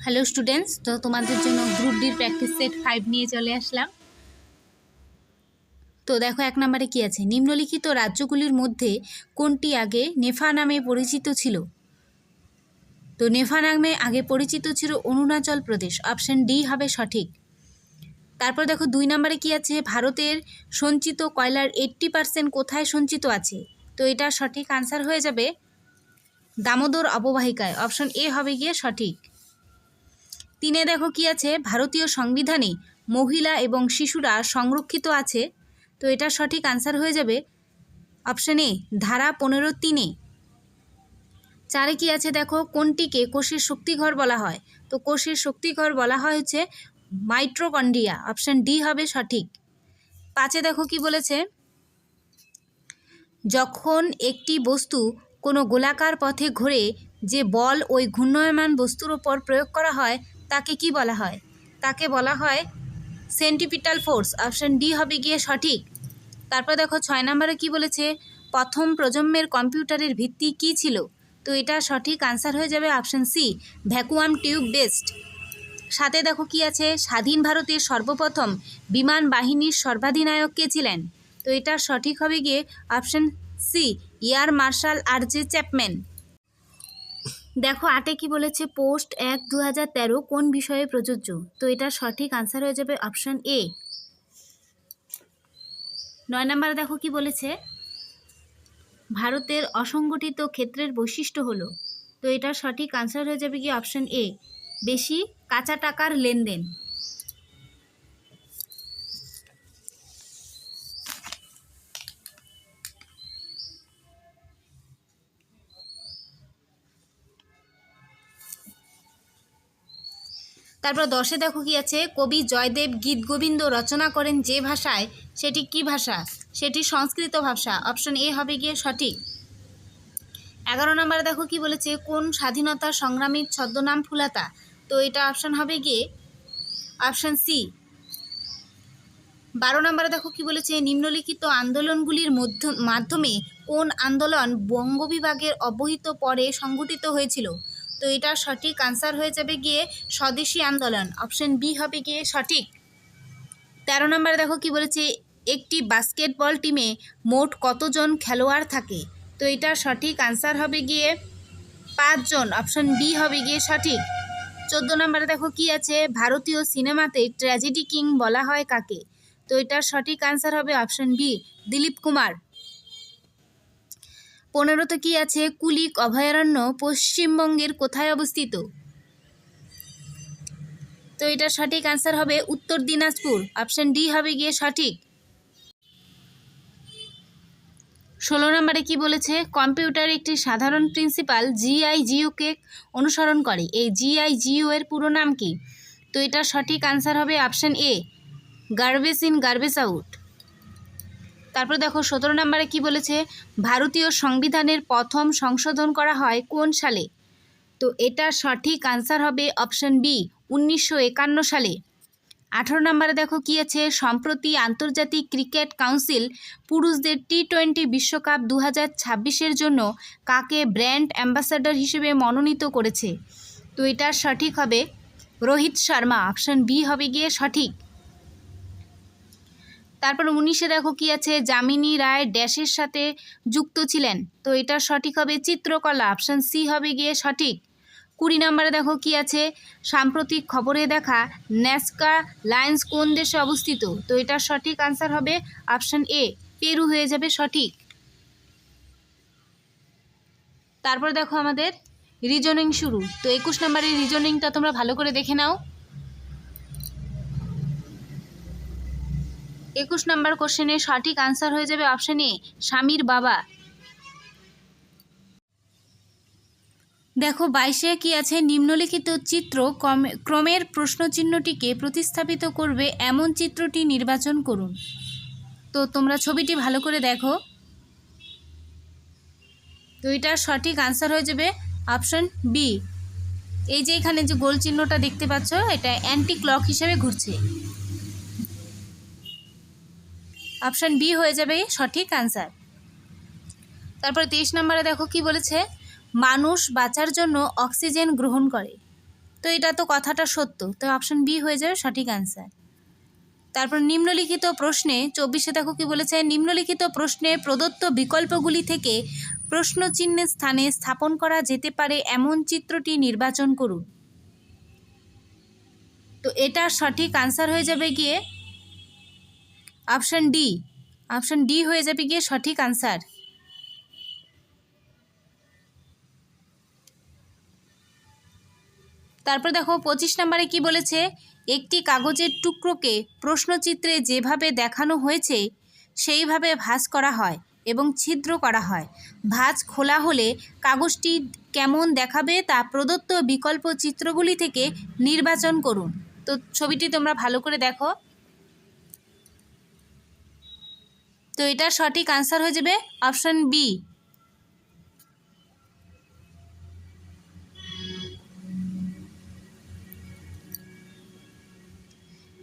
Hello students, তো তোমাদের জন্য গ্রুপ ডির প্র্যাকটিস সেট 5 নিয়ে চলে আসলাম। তো দেখো 1 নম্বরে কি আছে, নিম্নলিখিত রাজ্যগুলির মধ্যে কোনটি আগে নেফা নামে পরিচিত ছিল? তো নেফা নামে আগে পরিচিত ছিল অরুণাচল প্রদেশ, অপশন ডি হবে সঠিক। তারপর দেখো 2 নম্বরে কি আছে, ভারতের সঞ্চিত কয়লার 80% কোথায় সঞ্চিত আছে? তো এটা সঠিক আনসার হয়ে যাবে দামোদর অববাহিকায়, অপশন এ হবে গিয়ে সঠিক। 3 দেখো কি আছে, ভারতীয় সংবিধানে মহিলা এবং শিশুরা সংরক্ষিত আছে। তো এটা সঠিক আনসার হয়ে যাবে অপশন এ ধারা 15(3)। 4 কি আছে দেখো, কোনটিকে কোষের শক্তিঘর বলা হয়? তো কোষের শক্তিঘর বলা হয় হচ্ছে মাইটোকন্ড্রিয়া, অপশন ডি হবে সঠিক। 5 দেখো কি বলেছে, যখন একটি বস্তু কোনো গোলাকার পথে ঘোরে যে বল ওই ঘূর্ণায়মান বস্তুর ওপর প্রয়োগ করা হয় তাকে কি বলা হয়? তাকে বলা হয় সেন্টিপিটাল ফোর্স, অপশন ডি হবে গিয়ে সঠিক। তারপর দেখো 6 নম্বরে কি বলেছে, প্রথম প্রজন্মের কম্পিউটারের ভিত্তি কি ছিল? তো এটা সঠিক আনসার হয়ে যাবে option C vacuum tube based. 7 দেখো কি আছে, স্বাধীন ভারতের সর্বপ্রথম বিমান বাহিনীর সর্বাধিনায়ক কে ছিলেন? তো এটা সঠিক হবে গিয়ে option C air marshal R J. Chapman. দেখো 8 কি বলেছে, পোস্ট 1/2013 কোন বিষয়ে প্রযোজ্য? তো এটা সঠিক আনসার হয়ে যাবে অপশন এ। 9 নম্বরে দেখো কি বলেছে, ভারতের অসংগঠিত ক্ষেত্রের বৈশিষ্ট্য হলো? তো এটা সঠিক আনসার হয়ে যাবে কি অপশন এ বেশি কাঁচা টাকার লেনদেন। তারপর 10 দেখো কি আছে, কবি জয়দেব গীত গোবিন্দ রচনা করেন যে ভাষায়, সেটি কি ভাষা? সেটি সংস্কৃত ভাষা, অপশন এ হবে গিয়ে সঠিক। 11 নম্বরে দেখো কি বলেছে, কোন স্বাধীনতা সংগ্রামীর ছদ্মনাম ফুলাতা? তো এটা অপশন হবে গিয়ে অপশন সি। 12 নম্বরে দেখো কি বলেছে, নিম্নলিখিত আন্দোলনগুলির মাধ্যমে কোন আন্দোলন বঙ্গবিভাগের অবহিত পরে সংগঠিত হয়েছিল? তো এটা সঠিক আনসার হয়ে যাবে গিয়ে স্বদেশী আন্দোলন, অপশন বি হবে গিয়ে সঠিক। 13 নম্বরে দেখো কি বলেছে, একটি বাস্কেটবল টিমে মোট কতজন খেলোয়াড় থাকে? তো এটা সঠিক আনসার হবে গিয়ে 5 জন, অপশন বি হবে গিয়ে সঠিক। 14 নম্বরে দেখো কি আছে, ভারতীয় সিনেমাতে ট্র্যাজেডি কিং বলা হয় কাকে? তো এটার সঠিক আনসার হবে অপশন বি দিলীপ কুমার। 15 কি আছে, কুলিক অভয়ারণ্য পশ্চিমবঙ্গের কোথায় অবস্থিত? তো এটার সঠিক আনসার হবে উত্তর দিনাজপুর, অপশন ডি হবে গিয়ে সঠিক। 16 নম্বরে কি বলেছে, কম্পিউটার একটি সাধারণ প্রিন্সিপাল GIGO-কে অনুসরণ করে, এই GIGO এর পুরো নাম কি? তো এটা সঠিক আনসার হবে option A garbage in garbage out. তারপর দেখো 17 নম্বরে কি বলেছে, ভারতীয় সংবিধানের প্রথম সংশোধন করা হয় কোন সালে? তো এটা সঠিক আনসার হবে অপশন বি 1951 সালে। 18 নম্বরে দেখো কি আছে, সম্প্রতি আন্তর্জাতিক ক্রিকেট কাউন্সিল পুরুষদের T20 বিশ্বকাপ 2026-এর জন্য কাকে ব্র্যান্ড অ্যাম্বাসাডর হিসেবে মনোনীত করেছে? তো এটা সঠিক হবে রোহিত শর্মা, অপশন বি হবে গিয়ে সঠিক। তারপর 19-এ দেখো কি আছে, যামিনী রায় ড্যাশের সাথে যুক্ত ছিলেন? তো এটা সঠিক হবে চিত্রকলা, অপশন সি হবে গিয়ে সঠিক। 20 নম্বরে দেখো কি আছে, সাম্প্রতিক খবরে দেখা ন্যাজকা লায়ন্স কোন দেশে অবস্থিত? তো এটার সঠিক আনসার হবে অপশন এ পেরু হয়ে যাবে সঠিক। তারপর দেখো আমাদের রিজনিং শুরু। তো 21 নম্বরের রিজনিংটা তোমরা ভালো করে দেখে নাও। 21 নম্বর কোশ্চেনের সঠিক আনসার হয়ে যাবে অপশন এ স্বামীর বাবা। দেখো 22-এ কি আছে, নিম্নলিখিত চিত্র ক্রমের প্রশ্নচিহ্নটিকে প্রতিস্থাপিত করবে এমন চিত্রটি নির্বাচন করুন। তো তোমরা ছবিটি ভালো করে দেখো। তো এটার সঠিক আনসার হয়ে যাবে অপশন বি। এই যে এখানে যে গোল চিহ্নটা দেখতে পাচ্ছ, এটা অ্যান্টি ক্লক হিসেবে ঘুরছে, অপশন বি হয়ে যাবে সঠিক আনসার। তারপরে 23 নম্বরে দেখো কি বলেছে, মানুষ বাঁচার জন্য অক্সিজেন গ্রহণ করে। তো এটা তো কথাটা সত্য, তো অপশন বি হয়ে যাবে সঠিক আনসার। তারপর নিম্নলিখিত প্রশ্নে 24-এ দেখো কি বলেছে, নিম্নলিখিত প্রশ্নে প্রদত্ত বিকল্পগুলি থেকে প্রশ্নচিহ্নের স্থানে স্থাপন করা যেতে পারে এমন চিত্রটি নির্বাচন করুন। তো এটার সঠিক আনসার হয়ে যাবে গিয়ে অপশন ডি। অপশন ডি হয়ে যাবে গিয়ে সঠিক আনসার। তারপর দেখো 25 নম্বরে কি বলেছে, একটি কাগজের টুকরোকে প্রশ্নচিত্রে যেভাবে দেখানো হয়েছে সেইভাবে ভাঁজ করা হয় এবং ছিদ্র করা হয়। ভাঁজ খোলা হলে কাগজটি কেমন দেখাবে তা প্রদত্ত বিকল্প চিত্রগুলি থেকে নির্বাচন করুন। তো ছবিটি তোমরা ভালো করে দেখো। তো এটার সঠিক আনসার হয়ে যাবে অপশন বি।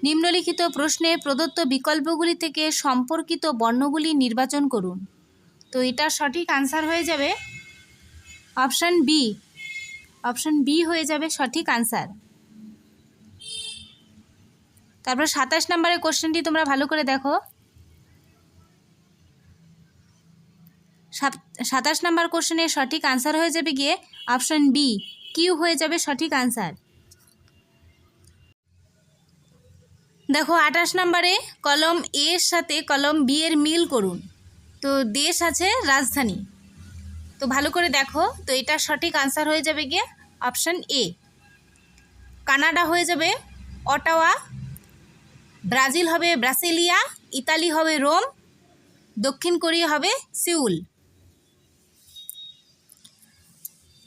নিম্নলিখিত প্রশ্নে প্রদত্ত বিকল্পগুলি থেকে সম্পর্কিত বর্ণগুলি নির্বাচন করুন। তো এটার সঠিক আনসার হয়ে যাবে অপশন বি। অপশন বি হয়ে যাবে সঠিক আনসার। তারপর 27 নম্বরের কোশ্চেনটি তোমরা ভালো করে দেখো। 27 নম্বর কোশ্চেনের সঠিক আনসার হয়ে যাবে গিয়ে অপশন বি, কিউ হয়ে যাবে সঠিক আনসার। দেখো 28 নম্বরে কলম এ এর সাথে কলম বি এর মিল করুন। তো দেশ আছে রাজধানী, তো ভালো করে দেখো। তো এটা সঠিক আনসার হয়ে যাবে গিয়ে অপশন এ। কানাডা হয়ে যাবে অটাওয়া, ব্রাজিল হবে ব্রাসিলিয়া, ইতালি হবে রোম, দক্ষিণ কোরিয়া হবে সিউল।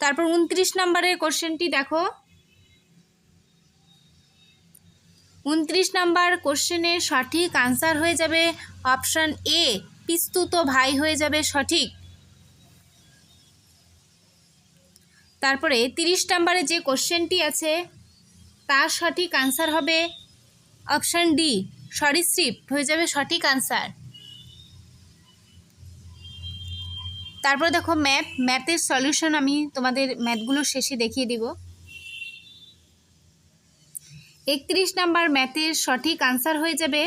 তারপর 29 নম্বরের কোশ্চেনটি দেখো। 29 নম্বর কোশ্চেনের সঠিক আনসার হয়ে যাবে অপশন এ, পিস্তুত ভাই হয়ে যাবে সঠিক। তারপরে 30 নম্বরে যে কোশ্চেনটি আছে তার সঠিক আনসার হবে অপশন ডি, সরীসৃপ হয়ে যাবে সঠিক আনসার। তারপর দেখো ম্যাথের সলিউশন আমি তোমাদের ম্যাথগুলো শেষে দেখিয়ে দিব। 31 নম্বর ম্যাথের সঠিক আনসার হয়ে যাবে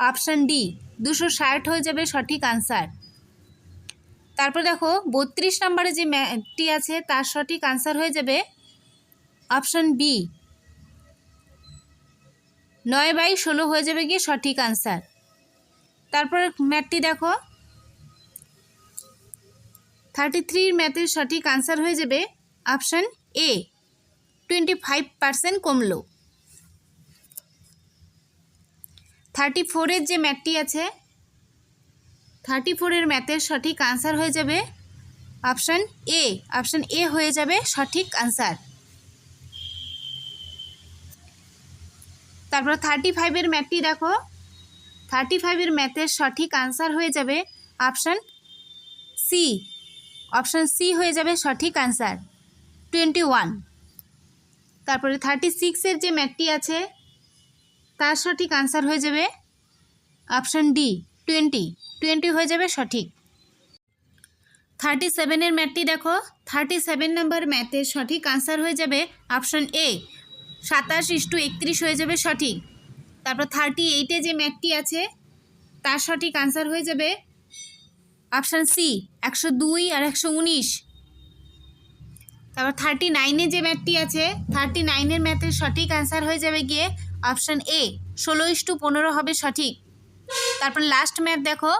অপশন ডি, 260 হয়ে যাবে সঠিক আনসার। তারপর দেখো 32 নম্বরে যে ম্যাথটি আছে তার সঠিক আনসার হয়ে যাবে অপশন বি, 9/16 হয়ে যাবে গিয়ে সঠিক আনসার। তারপর ম্যাথটি দেখো 33 ম্যাথের সঠিক আনসার হয়ে যাবে অপশন এ, 25% কমলো। 34-এর যে ম্যাথটি আছে 34-এর ম্যাথের সঠিক আনসার হয়ে যাবে অপশন এ। অপশন এ হয়ে যাবে সঠিক আনসার। তারপর 35-এর ম্যাথটি দেখো। 35-এর ম্যাথের সঠিক আনসার হয়ে যাবে অপশন সি। অপশন সি হয়ে যাবে সঠিক আনসার, 21। তারপরে 36-এর যে ম্যাথটি আছে তার সঠিক আনসার হয়ে যাবে অপশন ডি, 20 হয়ে যাবে সঠিক। 37-এর ম্যাথটি দেখো। 37 নম্বর ম্যাথের সঠিক আনসার হয়ে যাবে অপশন এ, 27:31 হয়ে যাবে সঠিক। তারপর 38-এ যে ম্যাথটি আছে তার সঠিক আনসার হয়ে যাবে অপশন সি, 102 আর 119। তারপর 39-এ যে ম্যাথটি আছে 39-এর ম্যাথের সঠিক আনসার হয়ে যাবে গিয়ে অপশন এ, 16:15 হবে সঠিক। তারপর লাস্ট ম্যাথ দেখো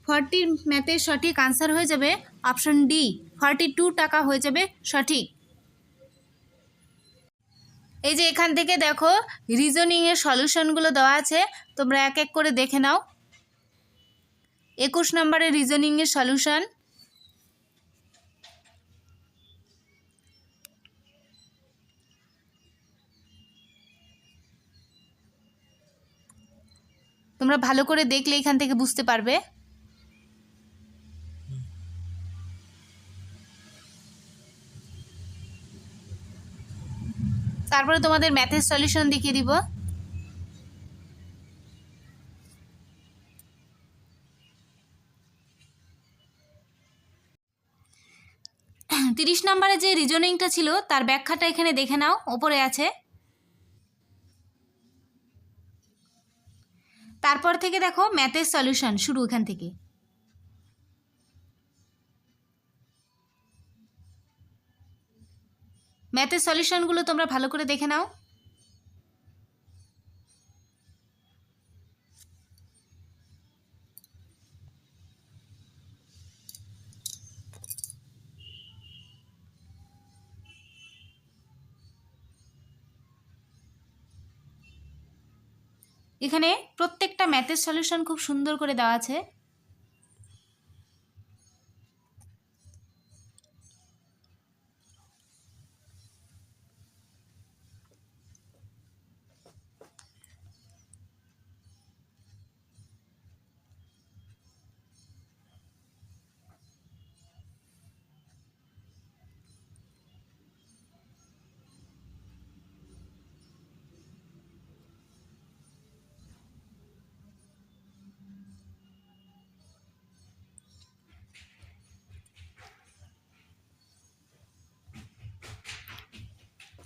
40 ম্যাথের সঠিক আনসার হয়ে যাবে অপশন ডি, 42 টাকা হয়ে যাবে সঠিক। এই যে এখান থেকে দেখো রিজনিংয়ের সলিউশনগুলো দেওয়া আছে, তোমরা এক এক করে দেখে নাও। 21 নম্বরের রিজনিংয়ের সলিউশন। তোমরা ভালো করে দেখলে এখান থেকে বুঝতে পারবে। তারপরে তোমাদের ম্যাথের সলিউশন দেখিয়ে দিব। তিরিশ নাম্বারে যে রিজনিংটা ছিল তার ব্যাখ্যাটা এখানে দেখে নাও, ওপরে আছে। তারপর থেকে দেখো ম্যাথের সলিউশন শুরু এখান থেকে। ম্যাথের সলিউশনগুলো তোমরা ভালো করে দেখে নাও। এখানে প্রত্যেকটা ম্যাথের সলিউশন খুব সুন্দর করে দেওয়া আছে।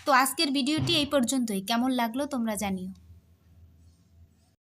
তো আজকের ভিডিওটি এই পর্যন্তই। কেমন লাগলো তোমরা জানিও।